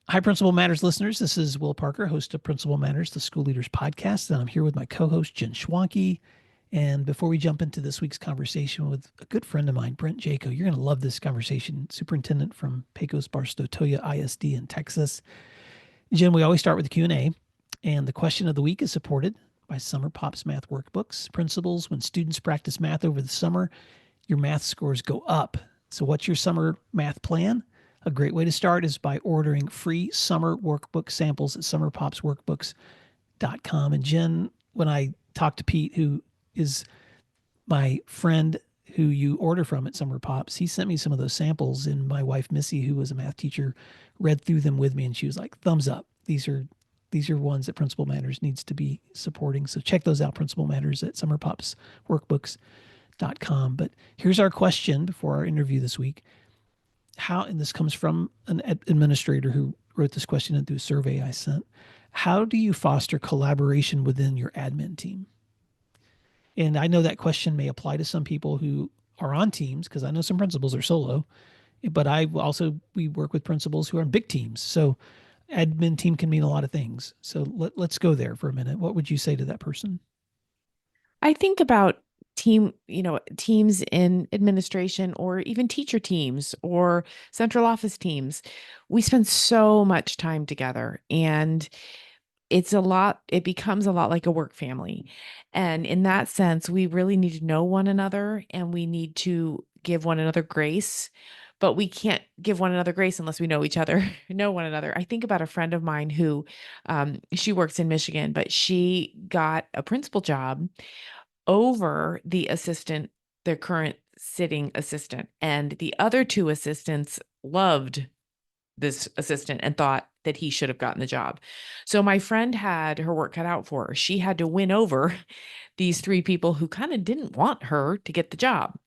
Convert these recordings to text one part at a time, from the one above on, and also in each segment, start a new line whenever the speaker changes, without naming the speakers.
Hi, Principal Matters listeners. This is Will Parker, host of Principal Matters, the School Leaders Podcast. And I'm here with my co-host, Jen Schwanke. And before we jump into this week's conversation with a good friend of mine, Brent Jaco, you're going to love this conversation. Superintendent from Pecos Barstow Toya ISD in Texas. Jen, we always start with the Q&A. And the question of the week is supported by Summer Pops Math Workbooks. Principals, when students practice math over the summer, your math scores go up. So what's your summer math plan? A great way to start is by ordering free summer workbook samples at summerpopsworkbooks.com. And Jen, when I talked to Pete, who is my friend who you order from at Summer Pops, he sent me some of those samples, and my wife Missy, who was a math teacher, read through them with me, and she was like, thumbs up. These are ones that Principal Matters needs to be supporting. So check those out, Principal Matters at summerpopsworkbooks.com. But here's our question before our interview this week. How, and this comes from an administrator who wrote this question into a survey I sent. How do you foster collaboration within your admin team? And I know that question may apply to some people who are on teams, because I know some principals are solo, but we work with principals who are in big teams. So admin team can mean a lot of things. So let's go there for a minute. What would you say to that person?
I think about teams in administration, or even teacher teams or central office teams. We spend so much time together, and it becomes a lot like a work family. And in that sense, we really need to know one another, and we need to give one another grace. But we can't give one another grace unless we know each other, know one another. I think about a friend of mine who, she works in Michigan, but she got a principal job over their current sitting assistant. And the other two assistants loved this assistant and thought that he should have gotten the job. So my friend had her work cut out for her. She had to win over these three people who kind of didn't want her to get the job.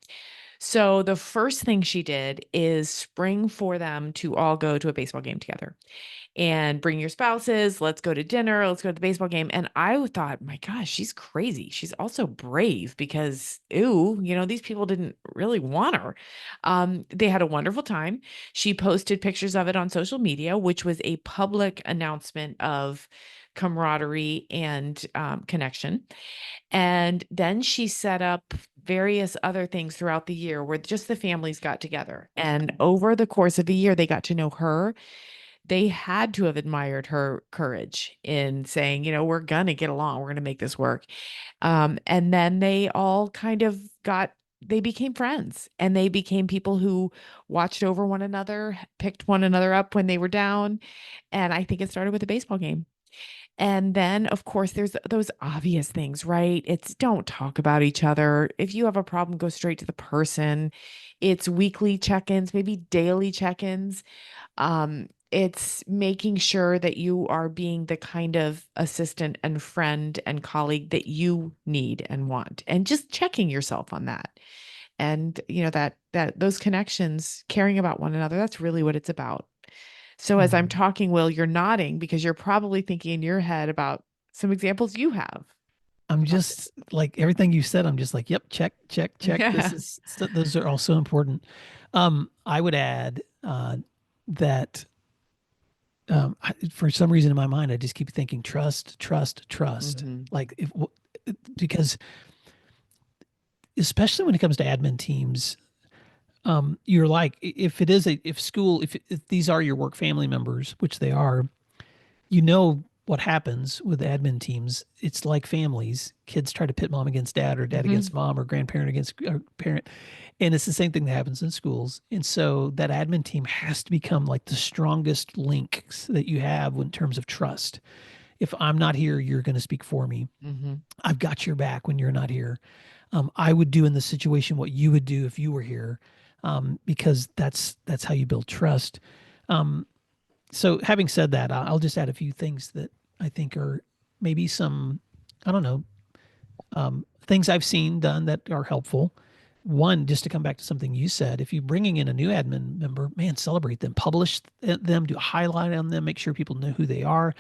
So the first thing she did is spring for them to all go to a baseball game together, and bring your spouses. Let's go to dinner. Let's go to the baseball game. And I thought, my gosh, she's crazy. She's also brave, because, these people didn't really want her. They had a wonderful time. She posted pictures of it on social media, which was a public announcement of camaraderie and connection. And then she set up various other things throughout the year where just the families got together. And over the course of a year, they got to know her. They had to have admired her courage in saying, we're going to get along. We're going to make this work. And then they all they became friends, and they became people who watched over one another, picked one another up when they were down. And I think it started with a baseball game. And then, of course, there's those obvious things, right? It's don't talk about each other. If you have a problem, go straight to the person. It's weekly check-ins, maybe daily check-ins. It's making sure that you are being the kind of assistant and friend and colleague that you need and want, and just checking yourself on that. And that those connections, caring about one another, that's really what it's about. So as I'm talking, Will, you're nodding because you're probably thinking in your head about some examples you have.
I'm just like everything you said. I'm just like, yep, check, check, check.
Yeah.
Those are all so important. I would add that for some reason in my mind, I just keep thinking trust, trust, trust.
Mm-hmm.
Like because especially when it comes to admin teams, you're like, if these are your work family members, which they are, what happens with admin teams. It's like families. Kids try to pit mom against dad, or dad
Mm-hmm.
against mom, or grandparent against parent. And it's the same thing that happens in schools. And so that admin team has to become like the strongest links that you have in terms of trust. If I'm not here, you're going to speak for me.
Mm-hmm.
I've got your back when you're not here. I would do in this situation what you would do if you were here, because that's how you build trust. So having said that, I'll just add a few things that I think are maybe some, I don't know, things I've seen done that are helpful. One, just to come back to something you said, if you're bringing in a new admin member, man, celebrate them, publish them, do a highlight on them, make sure people know who they are.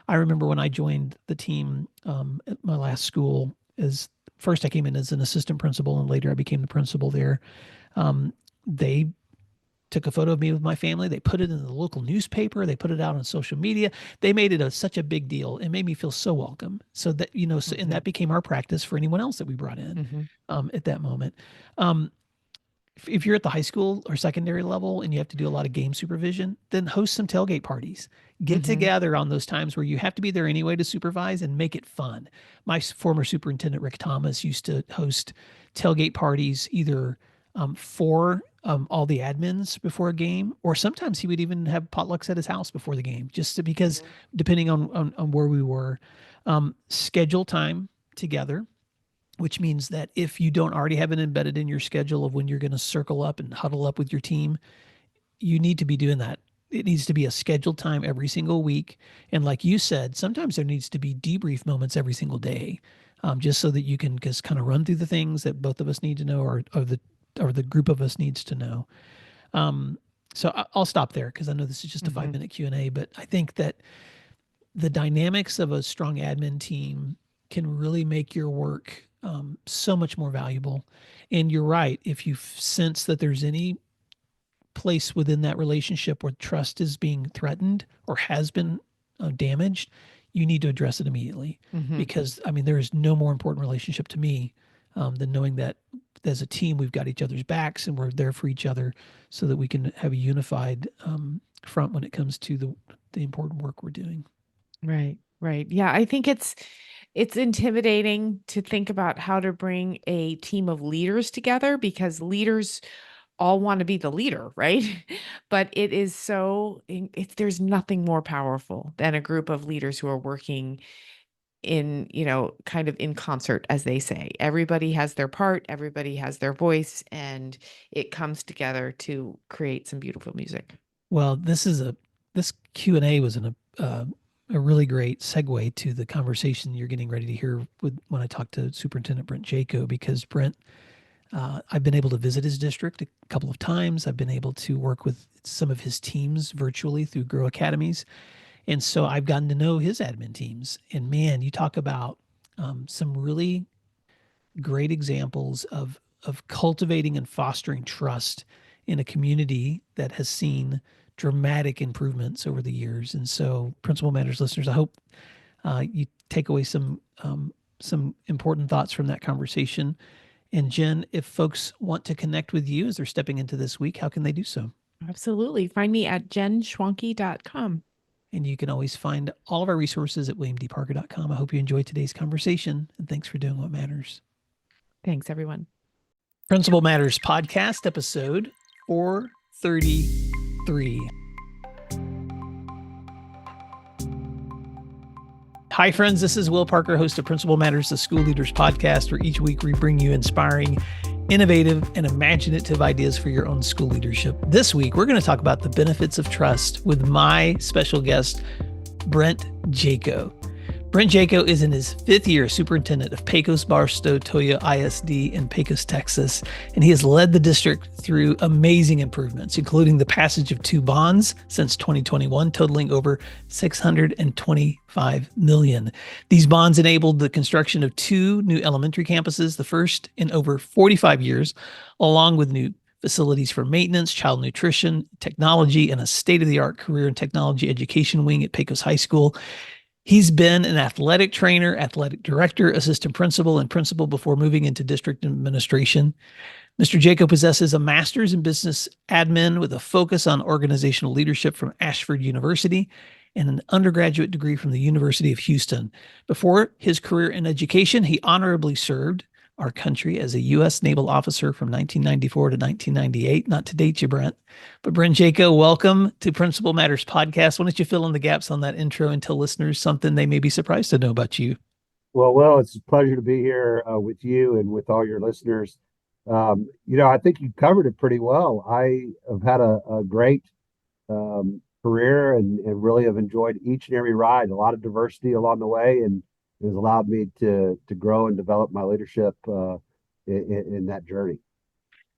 I remember when I joined the team at my last school, as first I came in as an assistant principal, and later I became the principal there. They took a photo of me with my family. They put it in the local newspaper. They put it out on social media. They made it such a big deal. It made me feel so welcome. So that, and
Hmm.
that became our practice for anyone else that we brought in
Hmm.
at that moment. Um, if you're at the high school or secondary level and you have to do a lot of game supervision, then host some tailgate parties. Get
Hmm.
together on those times where you have to be there anyway to supervise and make it fun. My former superintendent, Rick Thomas, used to host tailgate parties either for all the admins before a game, or sometimes he would even have potlucks at his house before the game, because depending on where we were, schedule time together, which means that if you don't already have it embedded in your schedule of when you're going to circle up and huddle up with your team, you need to be doing that. It needs to be a scheduled time every single week. And like you said, sometimes there needs to be debrief moments every single day, just so that you can just kind of run through the things that both of us need to know, or the group of us needs to know. Um, so I'll stop there because I know this is just a
Hmm.
5 minute Q&A, but I think that the dynamics of a strong admin team can really make your work so much more valuable. And you're right. If you sense that there's any place within that relationship where trust is being threatened or has been damaged, you need to address it immediately.
Hmm.
Because, I mean, there is no more important relationship to me than knowing that as a team, we've got each other's backs and we're there for each other so that we can have a unified front when it comes to the important work we're doing.
Right, right. Yeah, I think it's intimidating to think about how to bring a team of leaders together because leaders all want to be the leader, right? But it is it's there's nothing more powerful than a group of leaders who are working in, kind of in concert, as they say. Everybody has their part, everybody has their voice, and it comes together to create some beautiful music.
Well, this Q&A was a really great segue to the conversation you're getting ready to hear with when I talked to Superintendent Brent Jaco, because Brent, I've been able to visit his district a couple of times. I've been able to work with some of his teams virtually through Grow Academies. And so I've gotten to know his admin teams. And man, you talk about some really great examples of cultivating and fostering trust in a community that has seen dramatic improvements over the years. And so, Principal Matters listeners, I hope you take away some important thoughts from that conversation. And Jen, if folks want to connect with you as they're stepping into this week, how can they do so?
Absolutely. Find me at jenschwanke.com.
And you can always find all of our resources at williamdparker.com. I hope you enjoyed today's conversation, and thanks for doing what matters.
Thanks, everyone.
Principal Matters Podcast, episode 433. Hi, friends. This is Will Parker, host of Principal Matters, the School Leaders Podcast, where each week we bring you inspiring, innovative, and imaginative ideas for your own school leadership. This week, we're going to talk about the benefits of trust with my special guest, Brent Jaco. Brent Jaco is in his 5th year as superintendent of Pecos Barstow Toya ISD in Pecos, Texas, and he has led the district through amazing improvements, including the passage of 2 bonds since 2021, totaling over $625 million. These bonds enabled the construction of 2 new elementary campuses, the first in over 45 years, along with new facilities for maintenance, child nutrition, technology, and a state-of-the-art career and technology education wing at Pecos High School. He's been an athletic trainer, athletic director, assistant principal, and principal before moving into district administration. Mr. Jaco possesses a master's in business admin with a focus on organizational leadership from Ashford University and an undergraduate degree from the University of Houston. Before his career in education, he honorably served our country as a U.S. naval officer from 1994 to 1998. Not to date you, Brent. But Brent Jaco, welcome to Principal Matters Podcast. Why don't you fill in the gaps on that intro and tell listeners something they may be surprised to know about you?
Well, it's a pleasure to be here with you and with all your listeners. I think you covered it pretty well. I have had a great career and really have enjoyed each and every ride. A lot of diversity along the way, and it has allowed me to grow and develop my leadership in that journey.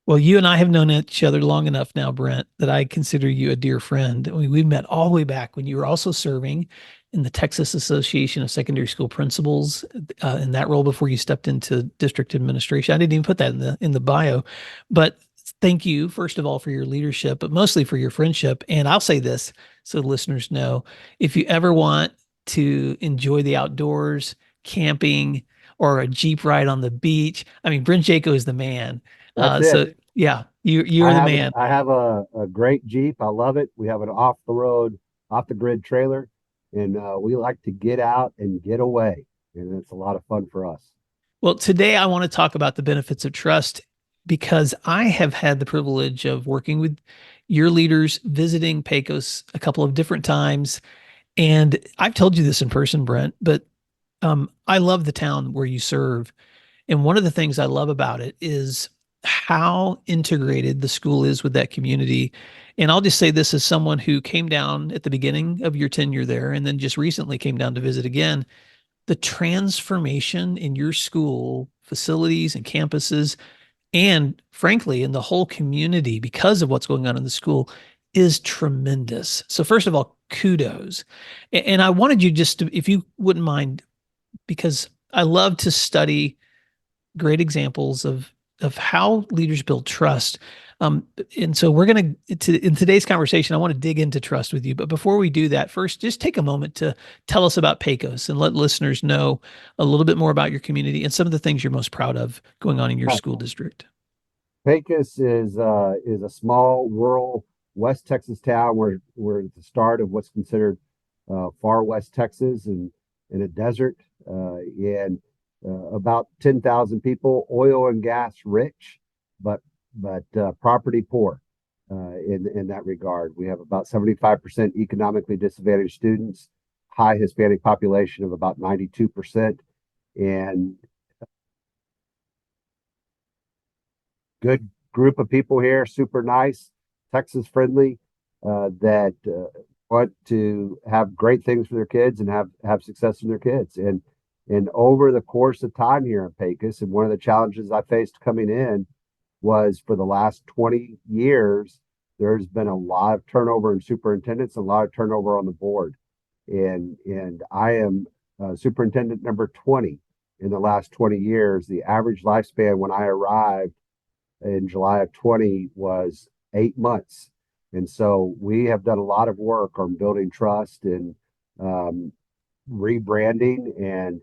Well, you and I have known each other long enough now, Brent, that I consider you a dear friend. We met all the way back when you were also serving in the Texas Association of Secondary School Principals in that role before you stepped into district administration. I didn't even put that in the bio, but thank you, first of all, for your leadership, but mostly for your friendship. And I'll say this so listeners know, if you ever want to enjoy the outdoors, camping, or a Jeep ride on the beach, I mean, Brent Jaco is the man.
That's it.
So yeah, you're the man.
I have a great Jeep. I love it. We have an off the road, off the grid trailer, and we like to get out and get away, and it's a lot of fun for us.
Well, today I want to talk about the benefits of trust because I have had the privilege of working with your leaders, visiting Pecos a couple of different times. And I've told you this in person, Brent, but I love the town where you serve. And one of the things I love about it is how integrated the school is with that community. And I'll just say this as someone who came down at the beginning of your tenure there and then just recently came down to visit again. The transformation in your school facilities and campuses, and frankly, in the whole community because of what's going on in the school is tremendous. So, first of all, kudos. And I wanted you just to, if you wouldn't mind, because I love to study great examples of how leaders build trust. And so we're going to, in today's conversation, I want to dig into trust with you. But before we do that, first, just take a moment to tell us about Pecos and let listeners know a little bit more about your community and some of the things you're most proud of going on in your school district.
Pecos is a small rural West Texas town where we're at the start of what's considered far West Texas and in a desert, and about 10,000 people, oil and gas rich, but property poor in that regard. We have about 75% economically disadvantaged students, high Hispanic population of about 92%, and good group of people here, super nice, Texas friendly, that want to have great things for their kids and have success in their kids. And over the course of time here in Pecos, and one of the challenges I faced coming in was for the last 20 years, there's been a lot of turnover in superintendents, a lot of turnover on the board. And I am superintendent number 20 in the last 20 years. The average lifespan when I arrived in July of 20 was 8 months. And so we have done a lot of work on building trust and rebranding and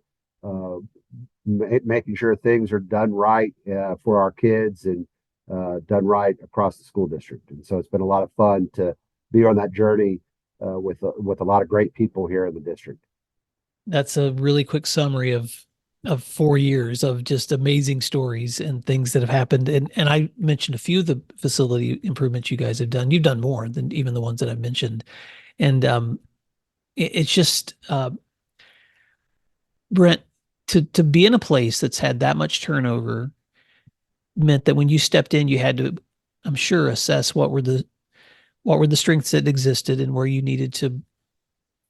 making sure things are done right for our kids and done right across the school district. And so it's been a lot of fun to be on that journey with a lot of great people here in the district.
That's a really quick summary of 4 years of just amazing stories and things that have happened. And I mentioned a few of the facility improvements you guys have done. You've done more than even the ones that I've mentioned. And it's just Brent, to be in a place that's had that much turnover meant that when you stepped in, you had to, I'm sure, assess what were the strengths that existed and where you needed to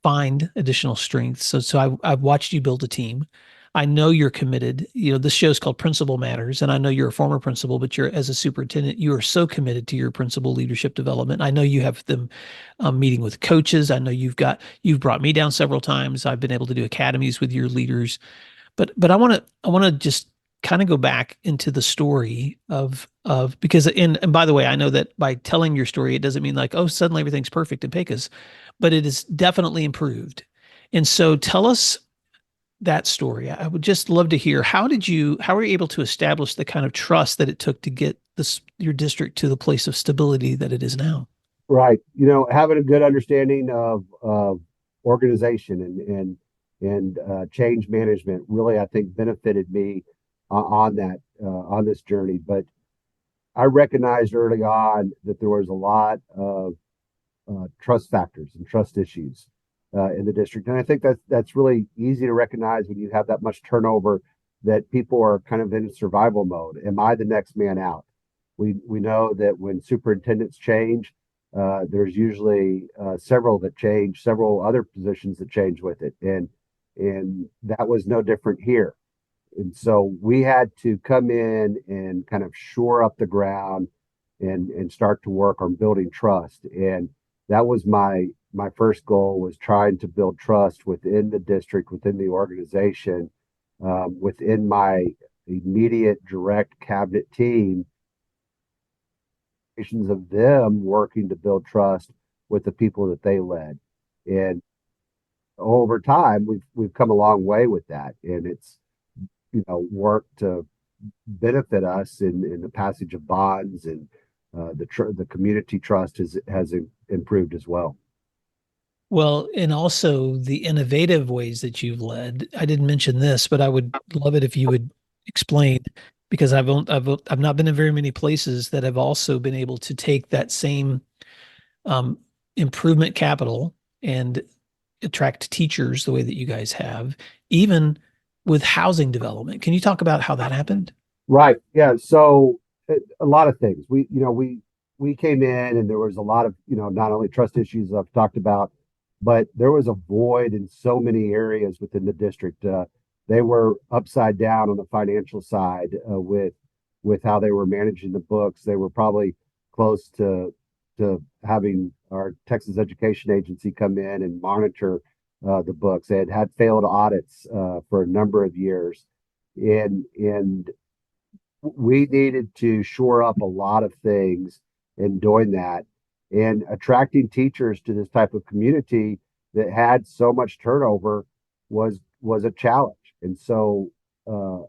find additional strengths. So I've watched you build a team. I know you're committed. You know, this show is called Principal Matters, and I know you're a former principal, but you're, as a superintendent, you are so committed to your principal leadership development. I know you have them meeting with coaches. I know you've brought me down several times. I've been able to do academies with your leaders, but I want to just kind of go back into the story of because and by the way, I know that by telling your story, it doesn't mean like, oh, suddenly everything's perfect in Pecos, but it is definitely improved. And so tell us that story. I would just love to hear, how were you able to establish the kind of trust that it took to get your district to the place of stability that it is now?
Right. You know, having a good understanding of organization and change management really, I think, benefited me on this journey. But I recognized early on that there was a lot of trust factors and trust issues in the district, and I think that's really easy to recognize when you have that much turnover, that people are kind of in survival mode. Am I the next man out? We know that when superintendents change, there's usually several other positions that change with it, and that was no different here. And so we had to come in and kind of shore up the ground and start to work on building trust. And that was my first goal, was trying to build trust within the district, within the organization, within my immediate direct cabinet team, of them working to build trust with the people that they led. And over time, we've come a long way with that, and it's worked to benefit us in the passage of bonds, and the community trust has improved as well.
Well, and also the innovative ways that you've led. I didn't mention this, but I would love it if you would explain, because I've not been in very many places that have also been able to take that same um, improvement capital and attract teachers the way that you guys have, even with housing development. Can you talk about how that happened?
Right. Yeah. So a lot of things. We came in, and there was a lot of, not only trust issues I've talked about, but there was a void in so many areas within the district. They were upside down on the financial side, with how they were managing the books. They were probably close to having our Texas Education Agency come in and monitor the books. They had failed audits for a number of years, and we needed to shore up a lot of things in doing that, and attracting teachers to this type of community that had so much turnover was a challenge. And so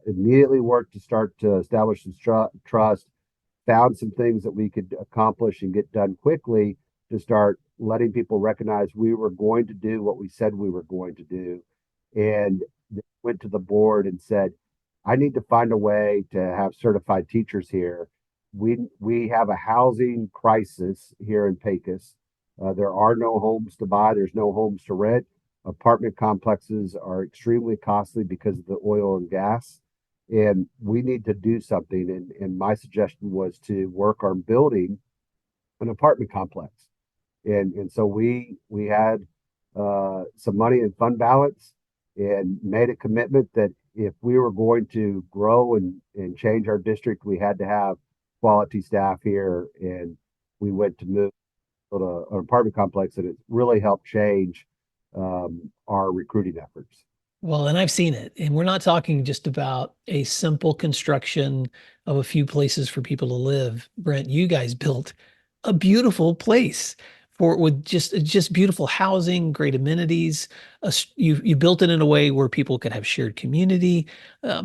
immediately worked to start to establish some trust, found some things that we could accomplish and get done quickly to start letting people recognize we were going to do what we said we were going to do, and went to the board and said, I need to find a way to have certified teachers here. We have a housing crisis here in Pecos. There are no homes to buy. There's no homes to rent. Apartment complexes are extremely costly because of the oil and gas, and we need to do something. And my suggestion was to work on building an apartment complex. And so we had some money in fund balance, and made a commitment that if we were going to grow and change our district, we had to have quality staff here. And we went to move to an apartment complex, and it really helped change our recruiting efforts.
Well, and I've seen it. And we're not talking just about a simple construction of a few places for people to live. Brent, you guys built a beautiful place for with just beautiful housing, great amenities. You built it in a way where people could have shared community.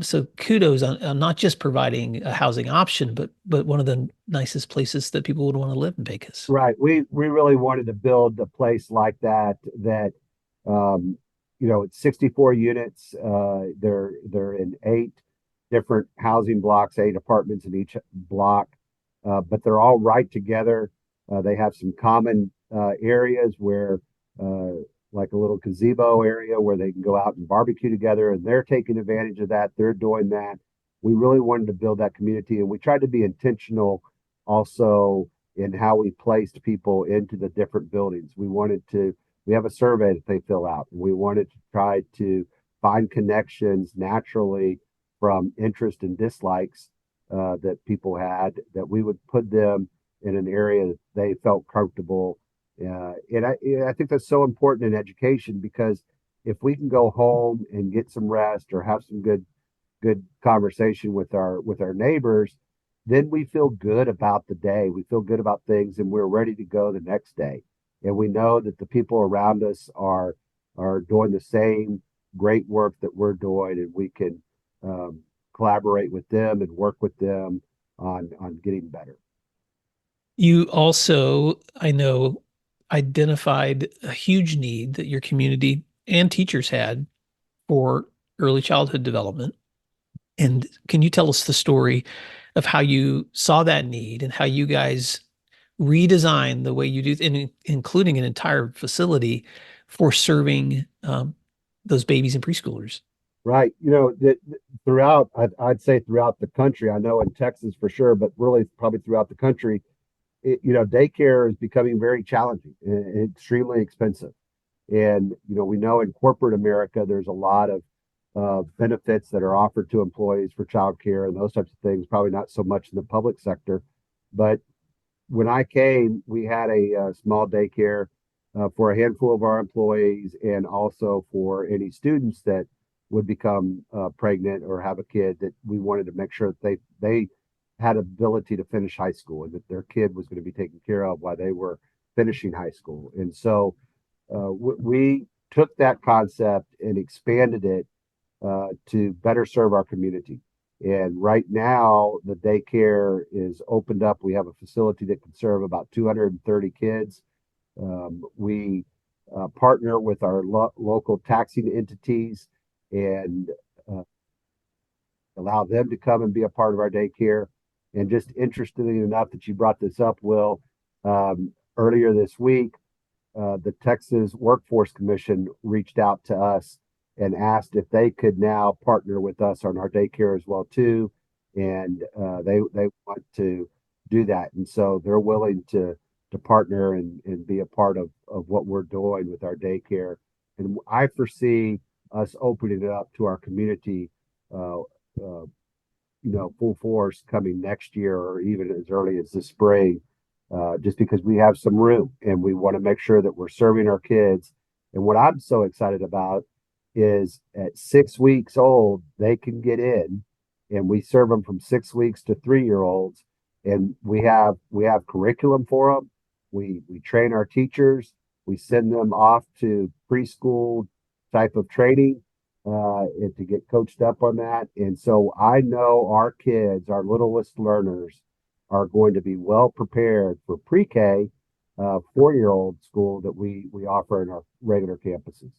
So kudos on not just providing a housing option, but one of the nicest places that people would want to live in Pecos.
Right. We really wanted to build a place like that. Um, it's 64 units. They're in 8 different housing blocks, 8 apartments in each block, but they're all right together. They have some common areas where, like a little gazebo area where they can go out and barbecue together, and they're taking advantage of that. They're doing that. We really wanted to build that community, and we tried to be intentional also in how we placed people into the different buildings. We have a survey that they fill out. We wanted to try to find connections naturally from interest and dislikes that people had, that we would put them in an area that they felt comfortable. And I think that's so important in education, because if we can go home and get some rest or have some good conversation with our neighbors, then we feel good about the day. We feel good about things, and we're ready to go the next day. And we know that the people around us are doing the same great work that we're doing, and we can collaborate with them and work with them on getting better.
You also, I know, identified a huge need that your community and teachers had for early childhood development. And can you tell us the story of how you saw that need and how you guys redesigned the way you do, including an entire facility for serving those babies and preschoolers?
Right. Throughout, I'd say throughout the country, I know in Texas for sure, but really probably throughout the country, daycare is becoming very challenging and extremely expensive. And, we know in corporate America, there's a lot of benefits that are offered to employees for childcare and those types of things, probably not so much in the public sector. But when I came, we had a small daycare for a handful of our employees, and also for any students that would become pregnant or have a kid, that we wanted to make sure that they had ability to finish high school and that their kid was going to be taken care of while they were finishing high school. And so we took that concept and expanded it to better serve our community. And right now, the daycare is opened up. We have a facility that can serve about 230 kids. We partner with our local taxing entities and allow them to come and be a part of our daycare. And just interestingly enough that you brought this up, Will, earlier this week, the Texas Workforce Commission reached out to us and asked if they could now partner with us on our daycare as well too, and they want to do that, and so they're willing to partner and be a part of what we're doing with our daycare. And I foresee us opening it up to our community, full force coming next year or even as early as the spring, just because we have some room and we want to make sure that we're serving our kids. And what I'm so excited about is at 6 weeks old, they can get in and we serve them from 6 weeks to 3-year-olds. And we have curriculum for them. We train our teachers. We send them off to preschool type of training and to get coached up on that. And so I know our kids, our littlest learners, are going to be well prepared for pre-K, 4-year-old school that we offer in our regular campuses.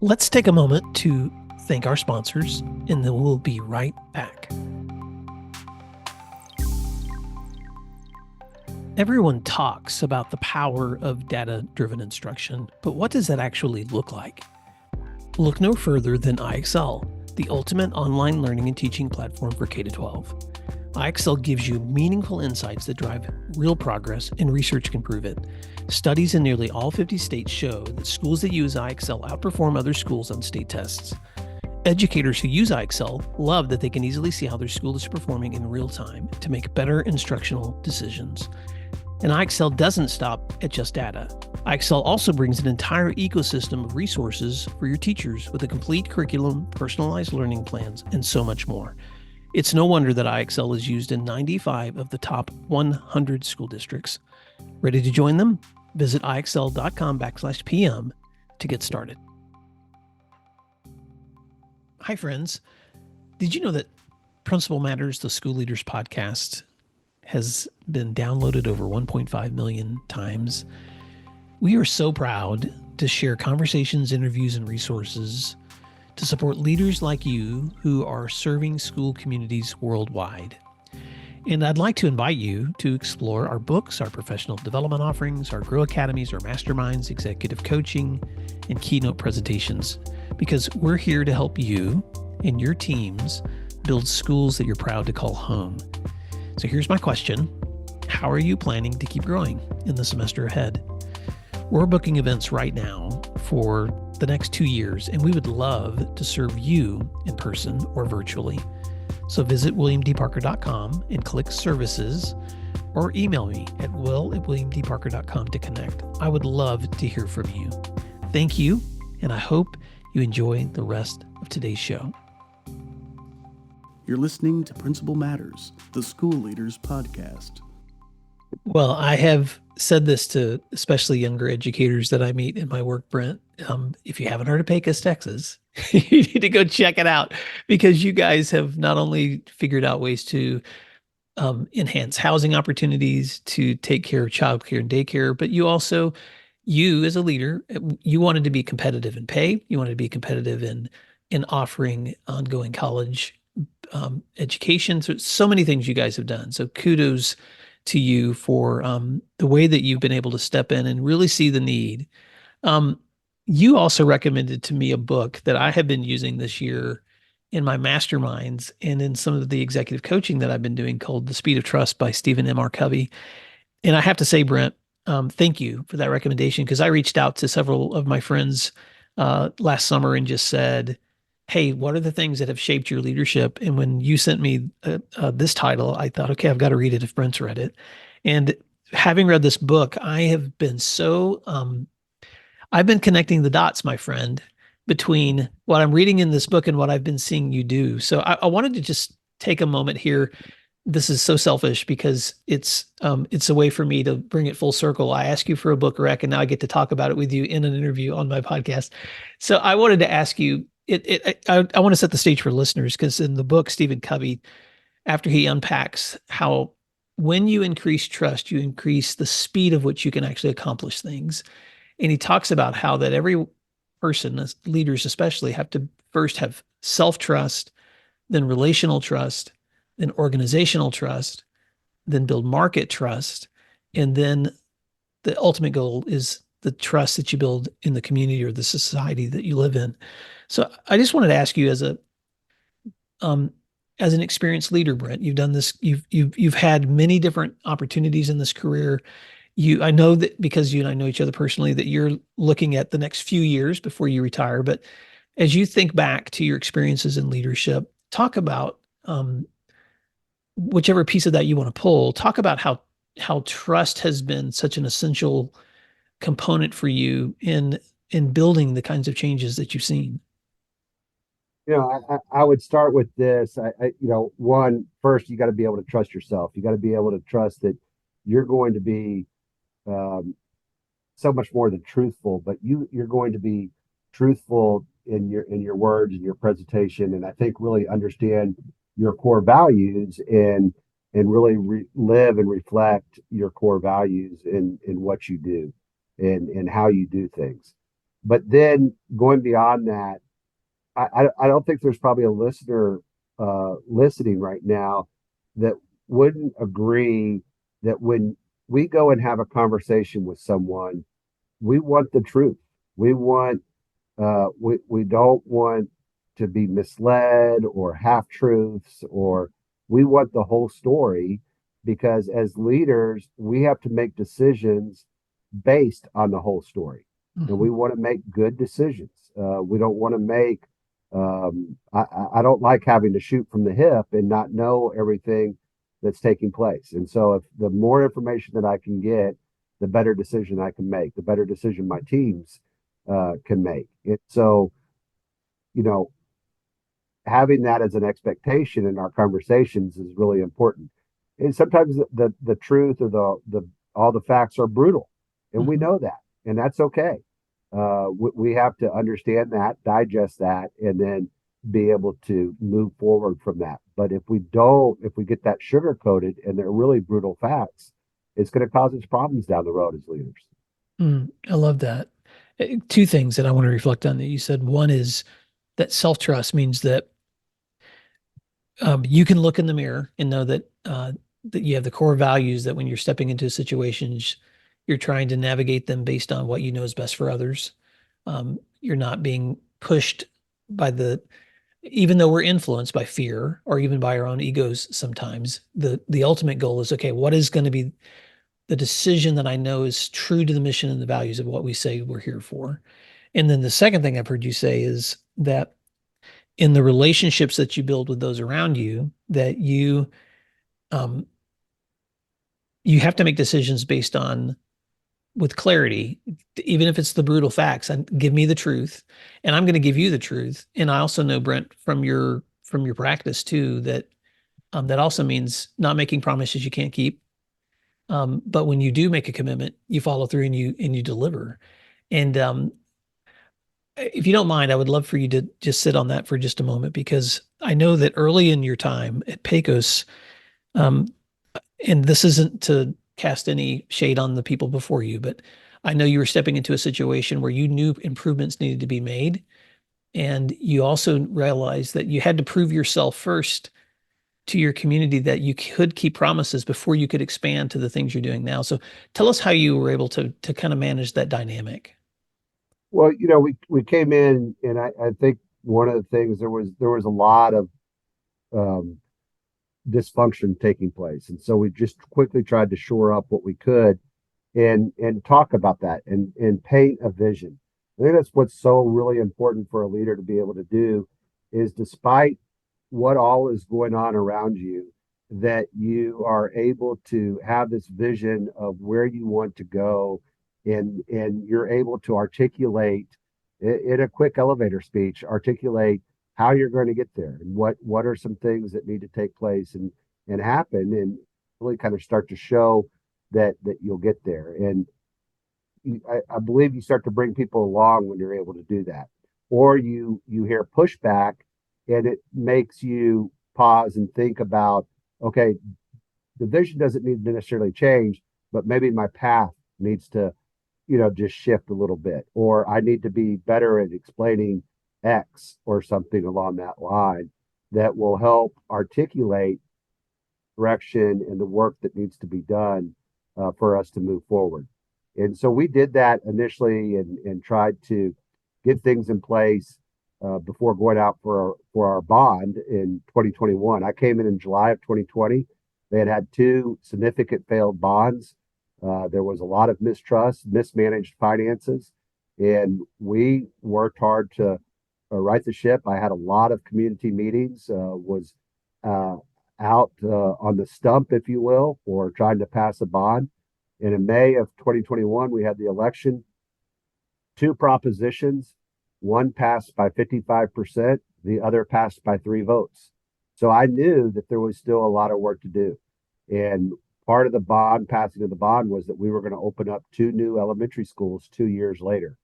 Let's take a moment to thank our sponsors, and then we'll be right back. Everyone talks about the power of data-driven instruction, but what does that actually look like? Look no further than IXL, the ultimate online learning and teaching platform for K-12. IXL gives you meaningful insights that drive real progress, and research can prove it. Studies in nearly all 50 states show that schools that use IXL outperform other schools on state tests. Educators who use IXL love that they can easily see how their school is performing in real time to make better instructional decisions. And IXL doesn't stop at just data. IXL also brings an entire ecosystem of resources for your teachers with a complete curriculum, personalized learning plans, and so much more. It's no wonder that IXL is used in 95 of the top 100 school districts. Ready to join them? Visit IXL.com/PM to get started. Hi, friends. Did you know that Principal Matters, the School Leaders Podcast, has been downloaded over 1.5 million times? We are so proud to share conversations, interviews, and resources to support leaders like you who are serving school communities worldwide. And I'd like to invite you to explore our books, our professional development offerings, our Grow Academies, our masterminds, executive coaching, and keynote presentations, because we're here to help you and your teams build schools that you're proud to call home. So here's my question. How are you planning to keep growing in the semester ahead? We're booking events right now for the next 2 years, and we would love to serve you in person or virtually. So visit williamdparker.com and click services, or email me at will@williamdparker.com to connect. I would love to hear from you. Thank you, and I hope you enjoy the rest of today's show.
You're listening to Principal Matters, the School Leaders Podcast.
Well, I have said this to especially younger educators that I meet in my work, Brent. If you haven't heard of Pecos, Texas, you need to go check it out, because you guys have not only figured out ways to enhance housing opportunities, to take care of childcare and daycare, but you as a leader, you wanted to be competitive in pay. You wanted to be competitive in offering ongoing college education. So many things you guys have done. So kudos to you for the way that you've been able to step in and really see the need. You also recommended to me a book that I have been using this year in my masterminds and in some of the executive coaching that I've been doing, called The Speed of Trust by Stephen M. R. Covey. And I have to say, Brent, thank you for that recommendation, because I reached out to several of my friends last summer and just said, hey, what are the things that have shaped your leadership? And when you sent me this title, I thought, okay, I've got to read it if Brent's read it. And having read this book, I have been I've been connecting the dots, my friend, between what I'm reading in this book and what I've been seeing you do. So I wanted to just take a moment here. This is so selfish because it's a way for me to bring it full circle. I ask you for a book rec, and now I get to talk about it with you in an interview on my podcast. So I wanted to ask you, I want to set the stage for listeners, because in the book, Stephen Covey, after he unpacks how when you increase trust, you increase the speed of which you can actually accomplish things. And he talks about how that every person, leaders especially, have to first have self-trust, then relational trust, then organizational trust, then build market trust. And then the ultimate goal is the trust that you build in the community or the society that you live in. So I just wanted to ask you, as an experienced leader, Brent, you've done this, you've had many different opportunities in this career. I know that because you and I know each other personally, that you're looking at the next few years before you retire. But as you think back to your experiences in leadership, talk about whichever piece of that you want to pull. Talk about how trust has been such an essential component for you in building the kinds of changes that you've seen.
I would start with this. One, first, you got to be able to trust yourself. You got to be able to trust that you're going to be so much more than truthful, but you're going to be truthful in your words and your presentation, and I think really understand your core values and really live and reflect your core values in what you do and how you do things. But then going beyond that, I don't think there's probably a listener listening right now that wouldn't agree that when we go and have a conversation with someone, we want the truth. We don't want to be misled or half truths, or we want the whole story, because as leaders, we have to make decisions based on the whole story. Mm-hmm. And we want to make good decisions. We don't want to make I don't like having to shoot from the hip and not know everything that's taking place. And so if the more information that I can get, the better decision I can make, the better decision my teams can make. And so, having that as an expectation in our conversations is really important. And sometimes the truth or the all the facts are brutal, and we know that, and that's okay. We have to understand that, digest that, and then be able to move forward from that. But if we get that sugar coated and they're really brutal facts, it's going to cause us problems down the road as leaders.
I love that. Two things that I want to reflect on that you said. One is that self-trust means that you can look in the mirror and know that that you have the core values, that when you're stepping into situations, you're trying to navigate them based on what you know is best for others. You're not being pushed by even though we're influenced by fear or even by our own egos sometimes, the ultimate goal is, okay, what is going to be the decision that I know is true to the mission and the values of what we say we're here for? And then the second thing I've heard you say is that in the relationships that you build with those around you, that you have to make decisions based on, with clarity, even if it's the brutal facts, and give me the truth, and I'm going to give you the truth. And I also know, Brent, from your practice too, that that also means not making promises you can't keep. But when you do make a commitment, you follow through and you deliver. And if you don't mind, I would love for you to just sit on that for just a moment, because I know that early in your time at Pecos, and this isn't to cast any shade on the people before you, but I know you were stepping into a situation where you knew improvements needed to be made. And you also realized that you had to prove yourself first to your community that you could keep promises before you could expand to the things you're doing now. So tell us how you were able to kind of manage that dynamic.
Well, we came in, and I think one of the things, there was a lot of dysfunction taking place. And so we just quickly tried to shore up what we could and talk about that and paint a vision. I think that's what's so really important for a leader to be able to do, is despite what all is going on around you, that you are able to have this vision of where you want to go, and you're able to articulate in a quick elevator speech, articulate how you're going to get there and what are some things that need to take place and happen, and really kind of start to show that you'll get there. And I believe you start to bring people along when you're able to do that. Or you hear pushback, and it makes you pause and think about, okay, the vision doesn't need to necessarily change, but maybe my path needs to, just shift a little bit, or I need to be better at explaining X or something along that line that will help articulate direction and the work that needs to be done for us to move forward. And so we did that initially and tried to get things in place before going out for our bond in 2021. I came in July of 2020. They had two significant failed bonds. There was a lot of mistrust, mismanaged finances, and we worked hard to right the ship. I had a lot of community meetings, was out on the stump, if you will, for trying to pass a bond. And in May of 2021, we had the election. Two propositions, one passed by 55%, the other passed by 3 votes. So I knew that there was still a lot of work to do. And part of the bond, passing of the bond, was that we were going to open up 2 new elementary schools 2 years later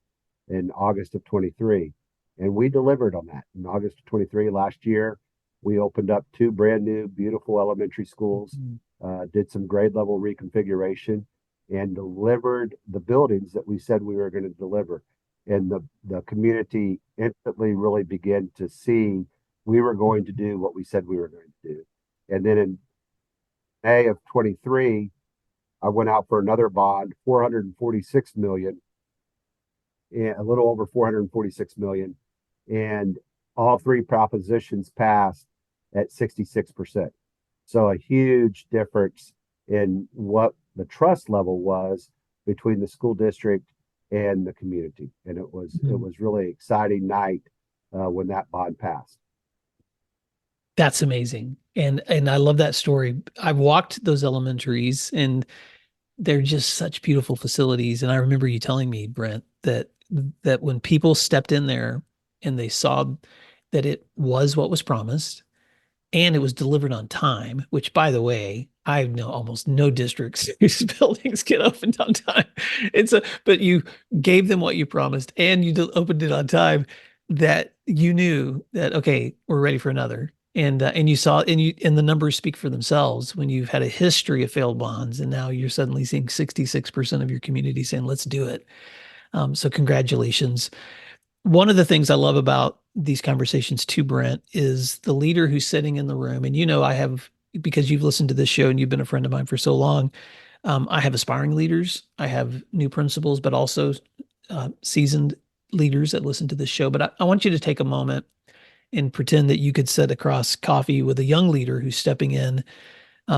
in August of 23. And we delivered on that. In August of 23 last year, we opened up 2 brand new, beautiful elementary schools, did some grade level reconfiguration, and delivered the buildings that we said we were going to deliver. And the community instantly really began to see we were going to do what we said we were going to do. And then in May of 23, I went out for another bond, 446 million, and a little over 446 million. And all 3 propositions passed at 66%. So a huge difference in what the trust level was between the school district and the community. And it was really exciting night when that bond passed.
That's amazing. And I love that story. I've walked those elementaries, and they're just such beautiful facilities. And I remember you telling me, Brent, that when people stepped in there and they saw that it was what was promised and it was delivered on time, which, by the way, I know almost no districts whose buildings get opened on time. But you gave them what you promised and you opened it on time, that you knew that, okay, we're ready for another. And you saw, and the numbers speak for themselves when you've had a history of failed bonds, and now you're suddenly seeing 66% of your community saying, let's do it. So congratulations. One of the things I love about these conversations too, Brent, is the leader who's sitting in the room. And I have, because you've listened to this show and you've been a friend of mine for so long, I have aspiring leaders, I have new principals, but also seasoned leaders that listen to this show. But I want you to take a moment and pretend that you could sit across coffee with a young leader who's stepping in,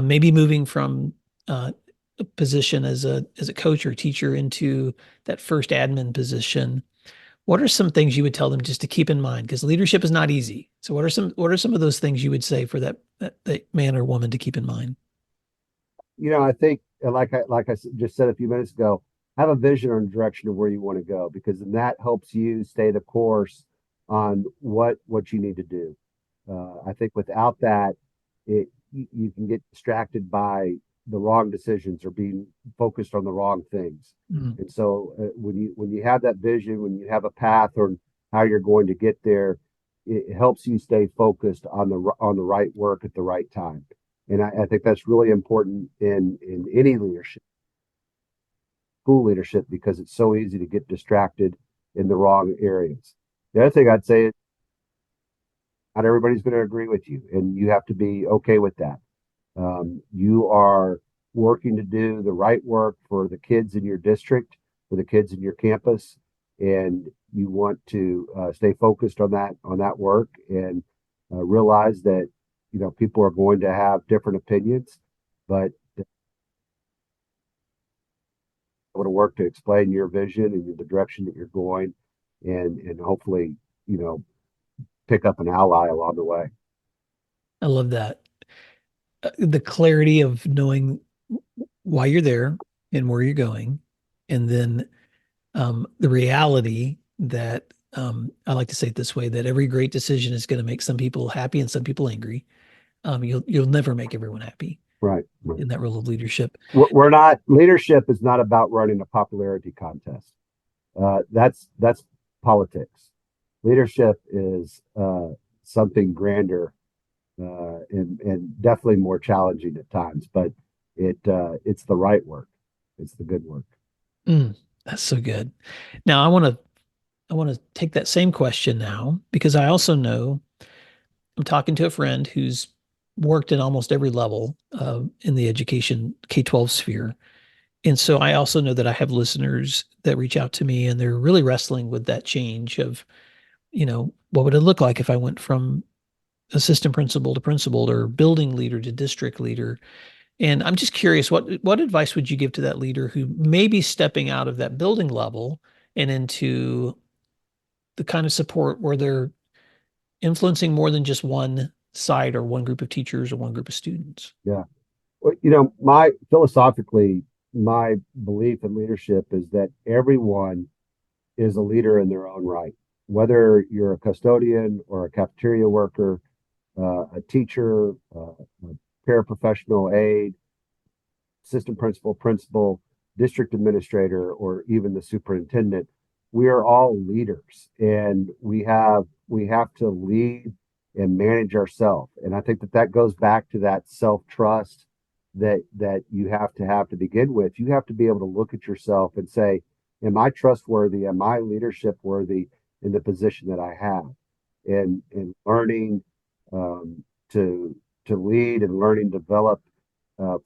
maybe moving from a position as a coach or teacher into that first admin position. What are some things you would tell them just to keep in mind? Because leadership is not easy. So what are some of those things you would say for that man or woman to keep in mind?
I think like I just said a few minutes ago, have a vision or direction of where you want to go, because then that helps you stay the course on what you need to do. I think without that, you can get distracted by the wrong decisions or being focused on the wrong things. Mm-hmm. And so when you have that vision, when you have a path or how you're going to get there, it helps you stay focused on the right work at the right time. And I think that's really important in any leadership, school leadership, because it's so easy to get distracted in the wrong areas. The other thing I'd say is not everybody's going to agree with you, and you have to be okay with that. You are working to do the right work for the kids in your district, for the kids in your campus, and you want to stay focused on that work, and realize that people are going to have different opinions, but able to work to explain your vision and the direction that you're going, and hopefully pick up an ally along the way.
I love that. The clarity of knowing why you're there and where you're going, and then the reality that I like to say it this way, that every great decision is going to make some people happy and some people angry. You'll never make everyone happy
Right.
in that role of leadership.
We're not, leadership is not about running a popularity contest. That's politics. Leadership is something grander and definitely more challenging at times, but it's the right work. It's the good work.
That's so good. Now I want to take that same question now, because I also know I'm talking to a friend who's worked in almost every level in the education K-12 sphere. And so I also know that I have listeners that reach out to me and they're really wrestling with that change of, what would it look like if I went from assistant principal or building leader to district leader? And I'm just curious, what advice would you give to that leader who may be stepping out of that building level and into the kind of support where they're influencing more than just one side or one group of teachers or one group of students?
Yeah. Well, philosophically, my belief in leadership is that everyone is a leader in their own right. Whether you're a custodian or a cafeteria worker, a teacher, a paraprofessional aide, assistant principal, district administrator, or even the superintendent, we are all leaders, and we have to lead and manage ourselves. And I think that goes back to that self trust that you have to begin with. You have to be able to look at yourself and say, am I trustworthy? Am I leadership worthy in the position that I have? And learning to lead and learning to develop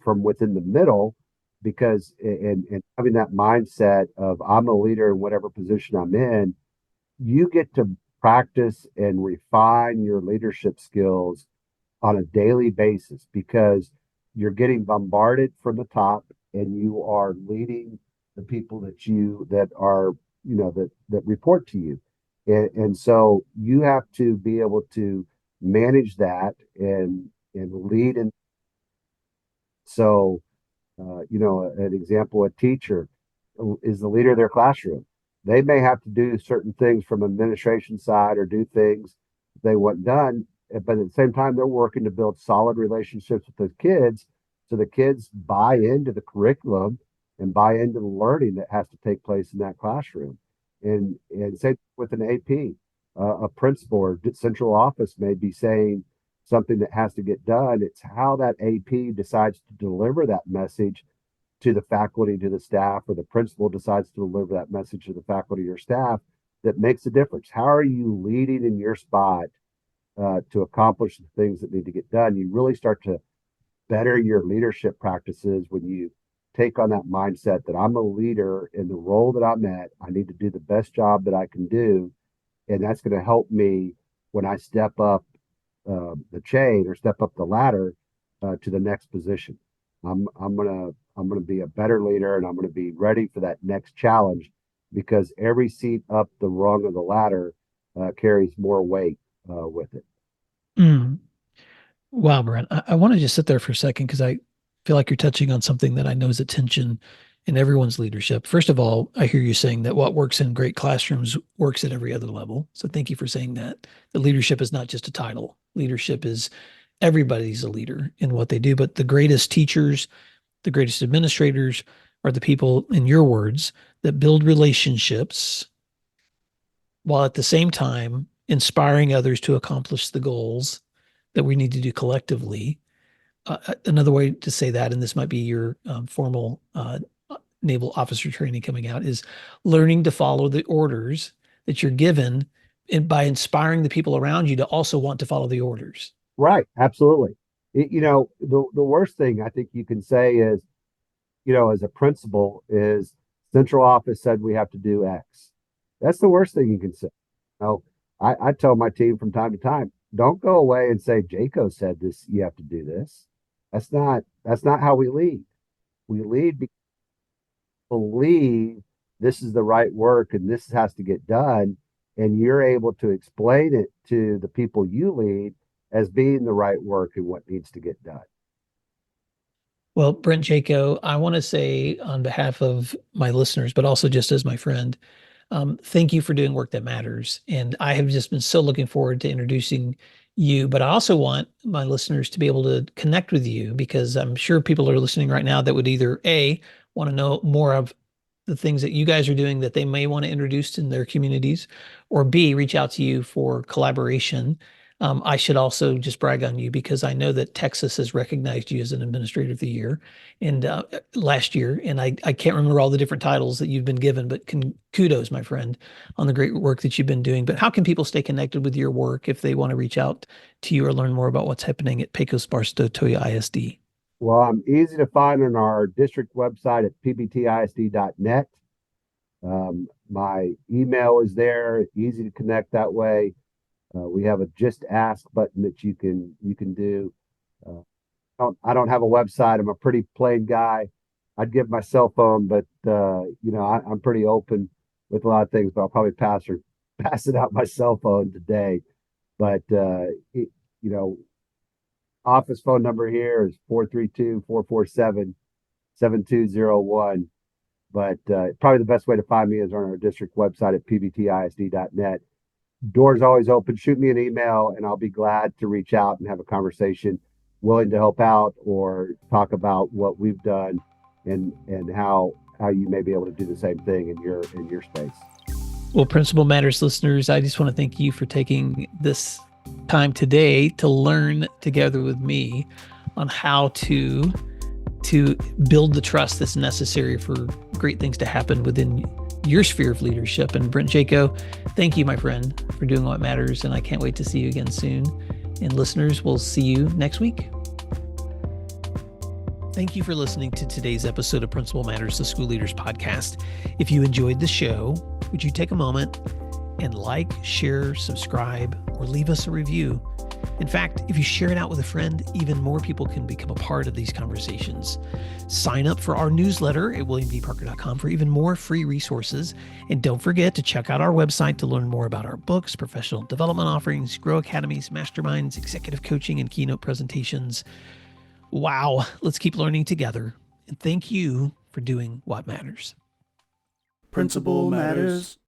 from within the middle, because and having that mindset of I'm a leader in whatever position I'm in, you get to practice and refine your leadership skills on a daily basis, because you're getting bombarded from the top and you are leading the people that are that report to you, and so you have to be able to manage that and lead. And so an example, a teacher is the leader of their classroom. They may have to do certain things from administration side or do things they want done, but at the same time, they're working to build solid relationships with the kids, so the kids buy into the curriculum and buy into the learning that has to take place in that classroom. And same with an AP, a principal or central office may be saying something that has to get done. It's how that AP decides to deliver that message to the faculty, to the staff, or the principal decides to deliver that message to the faculty or staff that makes a difference. How are you leading in your spot to accomplish the things that need to get done? You really start to better your leadership practices when you take on that mindset that I'm a leader in the role that I'm at. I need to do the best job that I can do. And that's going to help me when I step up the chain or step up the ladder to the next position. I'm gonna be a better leader, and I'm gonna be ready for that next challenge, because every seat up the rung of the ladder carries more weight with it.
Mm. Wow, Brent, I want to just sit there for a second, because I feel like you're touching on something that I know is a tension in everyone's leadership. First of all, I hear you saying that what works in great classrooms works at every other level. So thank you for saying that. The leadership is not just a title. Leadership is everybody's a leader in what they do, but the greatest teachers, the greatest administrators are the people, in your words, that build relationships while at the same time inspiring others to accomplish the goals that we need to do collectively. Another way to say that, and this might be your formal naval officer training coming out, is learning to follow the orders that you're given, and by inspiring the people around you to also want to follow the orders.
Right, absolutely. The worst thing I think you can say is, as a principal, is central office said we have to do X. That's the worst thing you can say. I tell my team from time to time, don't go away and say Jaco said this, you have to do this. That's not how we lead. We lead because we believe this is the right work and this has to get done, and you're able to explain it to the people you lead as being the right work and what needs to get done.
Well, Brent, Jaco, I want to say on behalf of my listeners, but also just as my friend, Thank you for doing work that matters. And I have just been so looking forward to introducing you, but I also want my listeners to be able to connect with you, because I'm sure people are listening right now that would either A, want to know more of the things that you guys are doing that they may want to introduce in their communities, or B, reach out to you for collaboration. I should also just brag on you, because I know that Texas has recognized you as an Administrator of the Year and last year, and I can't remember all the different titles that you've been given, but kudos, my friend, on the great work that you've been doing. But how can people stay connected with your work if they want to reach out to you or learn more about what's happening at Pecos Barstow Toya ISD?
Well, I'm easy to find on our district website at pbtisd.net. My email is there, easy to connect that way. We have a just ask button that you can do. I don't have a website. I'm a pretty plain guy. I'd give my cell phone, but I'm pretty open with a lot of things. But I'll probably pass it out my cell phone today. But office phone number here is 432-447-7201. But probably the best way to find me is on our district website at pbtisd.net. Doors always open. Shoot me an email and I'll be glad to reach out and have a conversation, willing to help out or talk about what we've done and how you may be able to do the same thing in your space.
Well, Principal Matters listeners, I just want to thank you for taking this time today to learn together with me on how to build the trust that's necessary for great things to happen within your sphere of leadership. And Brent, Jaco, thank you, my friend, for doing what matters. And I can't wait to see you again soon. And listeners, we'll see you next week. Thank you for listening to today's episode of Principal Matters, the School Leaders Podcast. If you enjoyed the show, would you take a moment and like, share, subscribe, or leave us a review? In fact, if you share it out with a friend, even more people can become a part of these conversations. Sign up for our newsletter at williamdparker.com for even more free resources. And don't forget to check out our website to learn more about our books, professional development offerings, Grow Academies, masterminds, executive coaching, and keynote presentations. Wow, let's keep learning together. And thank you for doing what matters.
Principal Matters.